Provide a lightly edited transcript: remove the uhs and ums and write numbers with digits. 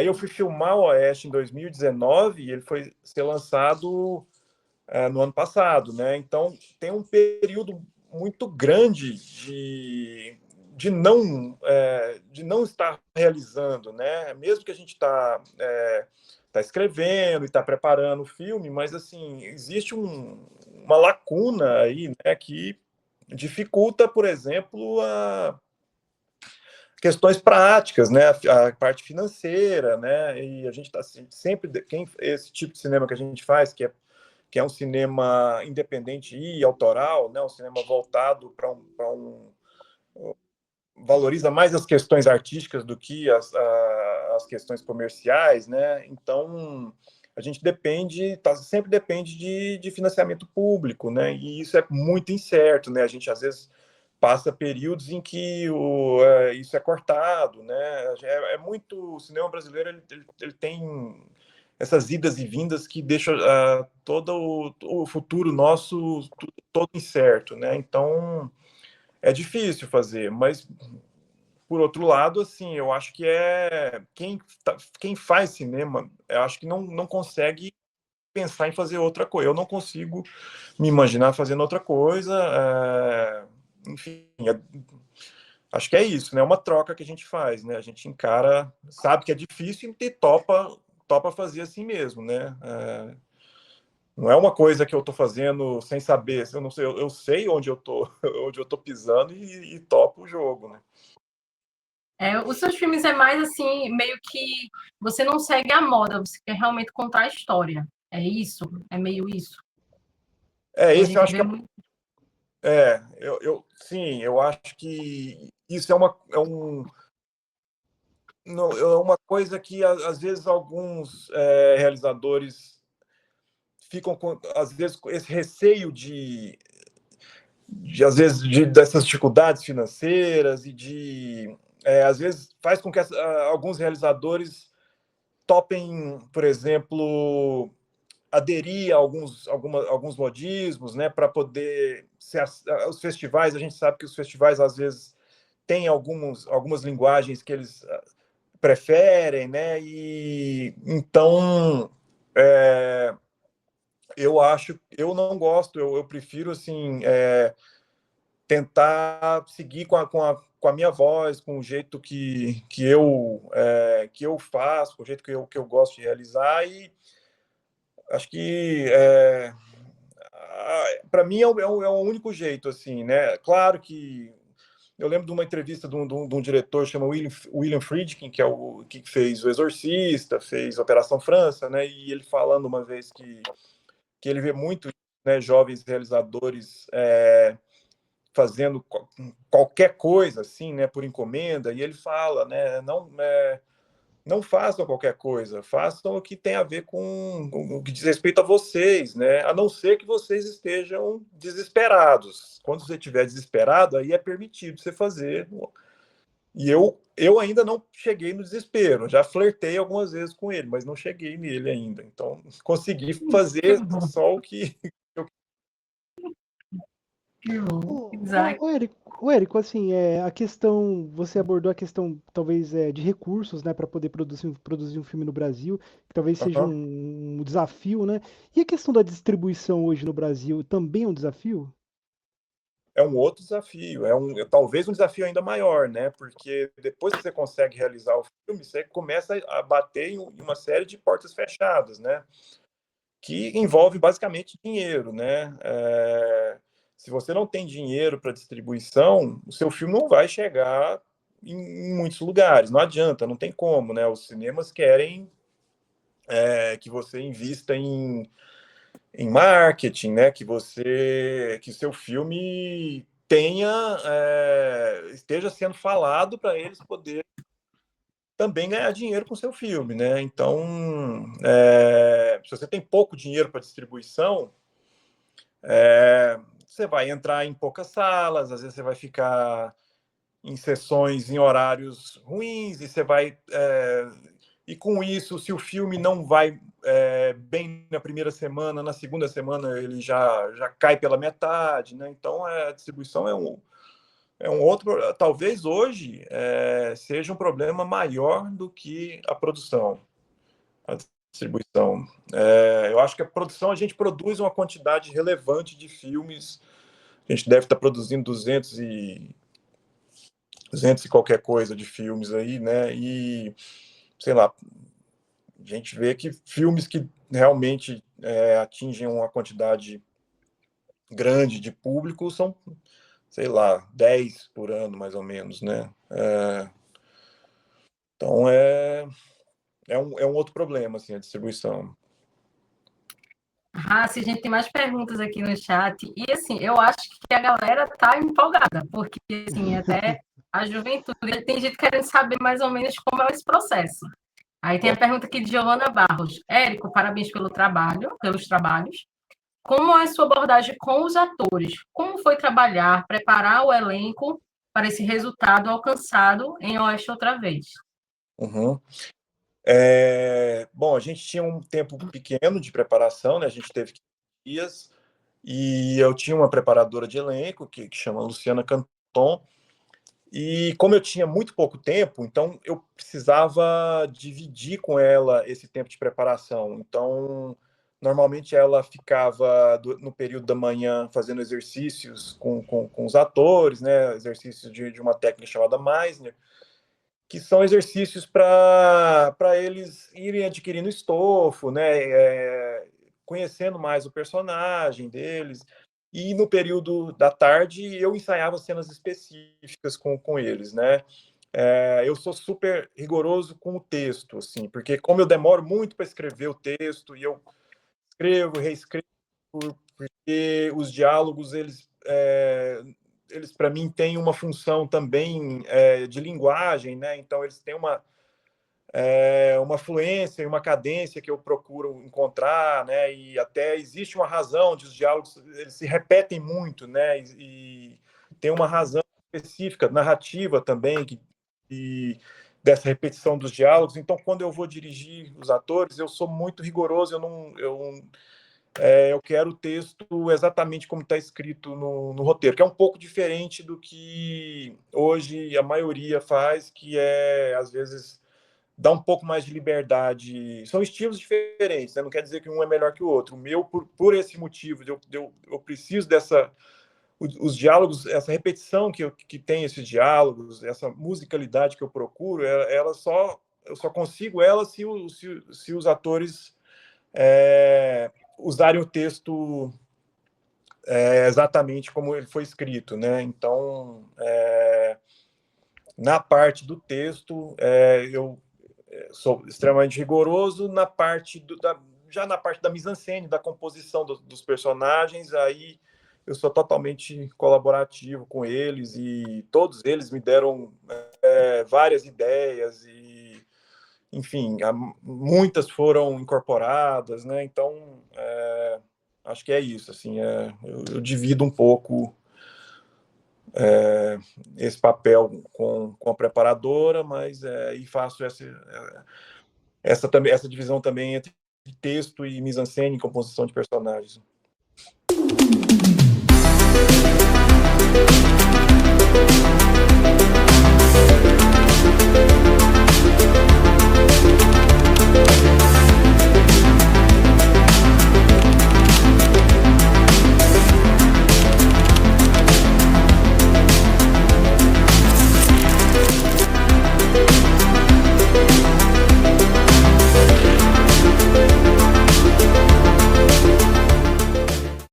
eu fui filmar o Oeste em 2019 e ele foi ser lançado no ano passado, né? Então tem um período muito grande de não estar realizando, né? Mesmo que a gente tá escrevendo e está preparando o filme, mas assim existe uma lacuna aí, né, que dificulta, por exemplo, questões práticas, né, a parte financeira, né, e a gente está sempre esse tipo de cinema que a gente faz, que é um cinema independente e autoral, né, um cinema voltado para valoriza mais as questões artísticas do que as questões comerciais, né? Então a gente sempre depende de financiamento público, né? E isso é muito incerto, né? A gente às vezes passa períodos em que isso é cortado, né? O cinema brasileiro ele tem essas idas e vindas que deixam todo o futuro nosso todo incerto, né? Então é difícil fazer, mas por outro lado, assim, eu acho que quem faz cinema, eu acho que não consegue pensar em fazer outra coisa. Eu não consigo me imaginar fazendo outra coisa. Enfim, acho que é isso, né? É uma troca que a gente faz, né? A gente encara, sabe que é difícil e topa fazer assim mesmo, né? Não é uma coisa que eu estou fazendo sem saber. Eu não sei, eu sei onde eu tô, onde eu tô pisando e topo o jogo, né? Os seus filmes é mais assim, meio que você não segue a moda, você quer realmente contar a história. É isso? É meio isso? A Esse eu gente acho vê que muito. sim, eu acho que isso é uma coisa que às vezes alguns realizadores ficam com, às vezes, com esse receio às vezes, dessas dificuldades financeiras às vezes, faz com que alguns realizadores topem, por exemplo, aderir a alguns modismos, né, para poder os festivais. A gente sabe que os festivais às vezes têm algumas linguagens que eles preferem, né, e então eu não gosto, eu prefiro assim tentar seguir com a minha voz, com o jeito que eu faço, com o jeito que eu gosto de realizar. E acho que para mim é o único jeito, assim, né? Claro que eu lembro de uma entrevista de um diretor chamado William Friedkin, que é o que fez O Exorcista, fez Operação França, né? E ele falando uma vez que ele vê muito, né, jovens realizadores fazendo qualquer coisa, assim, né, por encomenda, e ele fala, né, não façam qualquer coisa, façam o que tem a ver com o que diz respeito a vocês, né? A não ser que vocês estejam desesperados. Quando você estiver desesperado, aí é permitido você fazer. E eu ainda não cheguei no desespero. Já flertei algumas vezes com ele, mas não cheguei nele ainda. Então, consegui Que fazer bom, só o que. que bom. Ô, Isaac. Érico, assim, a questão, você abordou a questão, talvez, de recursos, né, para poder produzir um filme no Brasil, que talvez seja Uhum. um desafio, né? E a questão da distribuição hoje no Brasil também é um desafio? É um outro desafio, talvez um desafio ainda maior, né? Porque depois que você consegue realizar o filme, você começa a bater em uma série de portas fechadas, né? Que envolve basicamente dinheiro, né? Se você não tem dinheiro para distribuição, o seu filme não vai chegar em muitos lugares. Não adianta, não tem como, né? Os cinemas querem que você invista em marketing, né? Que seu filme esteja sendo falado para eles poderem também ganhar dinheiro com seu filme, né? Então, se você tem pouco dinheiro para distribuição, você vai entrar em poucas salas, às vezes você vai ficar em sessões em horários ruins, e você vai. E com isso, se o filme não vai bem na primeira semana, na segunda semana ele já cai pela metade, né? Então a distribuição talvez hoje seja um problema maior do que a produção, a distribuição. Eu acho que a produção, a gente produz uma quantidade relevante de filmes, a gente deve estar produzindo 200 e qualquer coisa de filmes aí, né? E, sei lá, a gente vê que filmes que realmente atingem uma quantidade grande de público são, sei lá, 10 por ano, mais ou menos, né? Então, é um outro problema, assim, a distribuição. A gente tem mais perguntas aqui no chat. E, assim, eu acho que a galera tá empolgada, porque, assim, até a juventude, tem gente querendo saber mais ou menos como é esse processo. Aí tem a pergunta aqui de Giovana Barros. Érico, parabéns pelos trabalhos. Como é a sua abordagem com os atores? Como foi trabalhar, preparar o elenco para esse resultado alcançado em Oeste Outra Vez? Uhum. Bom, a gente tinha um tempo pequeno de preparação, né? A gente teve 15 dias, e eu tinha uma preparadora de elenco, que chama Luciana Canton, e como eu tinha muito pouco tempo, então eu precisava dividir com ela esse tempo de preparação. Então, normalmente ela ficava no período da manhã fazendo exercícios com os atores, né? Exercícios de uma técnica chamada Meisner, que são exercícios para eles irem adquirindo estofo, né? Conhecendo mais o personagem deles. E no período da tarde eu ensaiava cenas específicas com eles, né? Eu sou super rigoroso com o texto, assim, porque como eu demoro muito para escrever o texto, e eu escrevo, reescrevo, porque os diálogos, eles para mim têm uma função também de linguagem, né? Então eles têm uma fluência e uma cadência que eu procuro encontrar, né? E até existe uma razão de os diálogos eles se repetem muito, né? E tem uma razão específica, narrativa também, dessa repetição dos diálogos. Então, quando eu vou dirigir os atores, eu sou muito rigoroso, eu quero o texto exatamente como está escrito no roteiro, que é um pouco diferente do que hoje a maioria faz, que às vezes, dá um pouco mais de liberdade. São estilos diferentes, né? Não quer dizer que um é melhor que o outro. O meu, por esse motivo, eu preciso os diálogos, essa repetição que tem esses diálogos, essa musicalidade que eu procuro, eu só consigo ela se os atores usarem o texto exatamente como ele foi escrito, né? Então, na parte do texto, eu sou extremamente rigoroso. Já na parte da mise-en-scène, da composição dos personagens, aí eu sou totalmente colaborativo com eles, e todos eles me deram várias ideias, e, enfim, muitas foram incorporadas, né? Então, acho que é isso, assim, eu divido um pouco esse papel com a preparadora, mas e faço essa divisão também entre texto e mise-en-scène e composição de personagens.